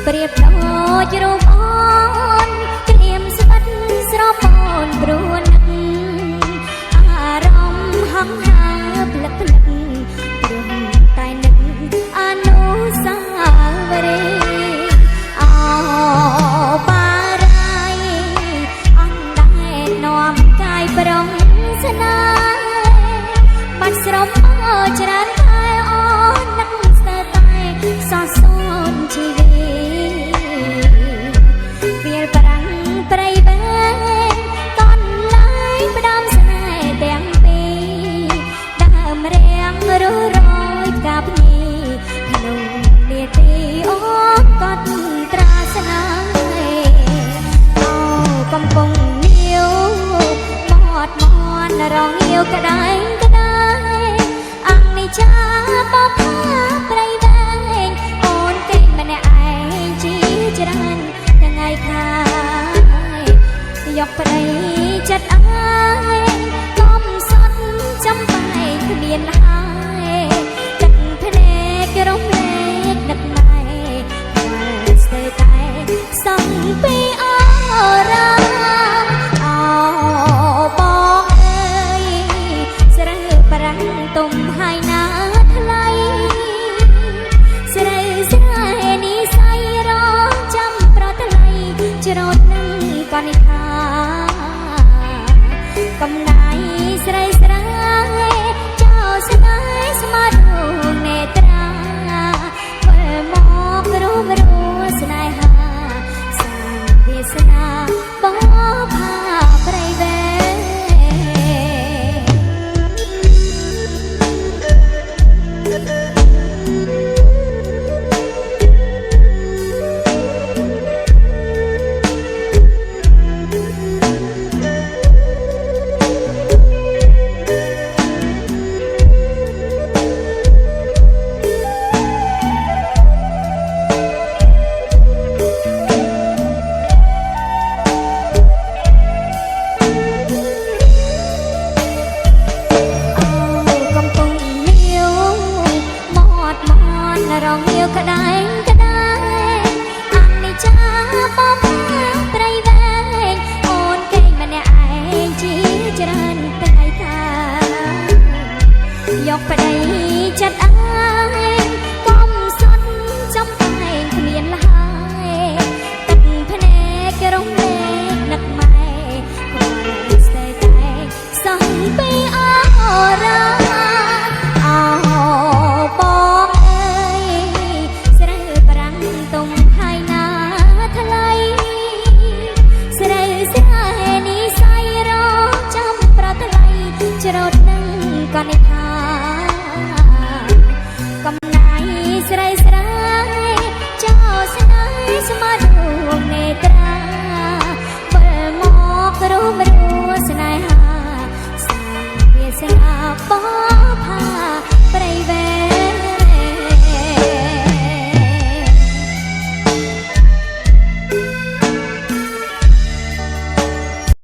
เปรียบដូចរូបអូនក្លៀមស្វិតស្រពោនព្រួននឹកអារម្មណ៍ហង្ហាផ្លឹកផ្លឹកព្រោះតែនឹកអនុស្សាវរីយ៍អូបារាយអនដែលនាំកាយប្រងស្នេហ៍បាច់ស្រមអើច្រើនតែអូននឹកស្ទើរតែសោះសូនជីវិតវាលប្រាំងព្រៃវែងតន់ឡាយផ្ដាំស្នេហ៍ទាំងពីរដើមរាំងរស់រយផ្កាភ្ញីក្នុងនាទីអូនកត់ត្រាស្នេហ៍អូកំពុងនាវមាត់មន់រងងាវក្តែងក្តែងអង្គនេះចាបបផាព្រៃវែងអូនគេម្នាក់ឯងជាច្រើនថ្ងៃខាយកប្តីចិត្តអើយកុំសត់ចាំបែកគ្មានហើយទឹកភ្នែករំលែកនឹកម៉ែខ្វល់ស្ទើរតែសឹងពីអរ៉ាអូបងអើយស្រើប្រាំងទុំហើយណាថ្លៃស្រីស្រែនេះសៃរងចាំប្រថ្លៃច្រត់នឹងកនិថាកំណាយស្រីស្រែចោស្នេហ៍ស្មារតីនេត្រាវិលមករੂស្នេហាសាងវាសនាបបផាព្រៃវែងរងងាវក្តែងក្តែងអង្គនេះចាបបផាព្រៃវែងអូនគេម្នាក់ឯងជាច្រើនថ្ងៃខាយកប្តីចិត្តអើយកុំសត់ចាំតែងគ្មានហើយទឹកភ្នែករំលែកនឹកម៉ែខ្វល់ស្ទើរតែសឹងពីអរ៉ាអូបងទុំហើយណាថ្លៃស្រីស្រែនេះសៃរងចាំប្រថ្លៃច្រត់នឹងកនិថាកំណាយស្រីស្រែចោស្នេហ៍ស្មារតីនេត្រាវិលមករੂស្នេហាសាងវាសនាប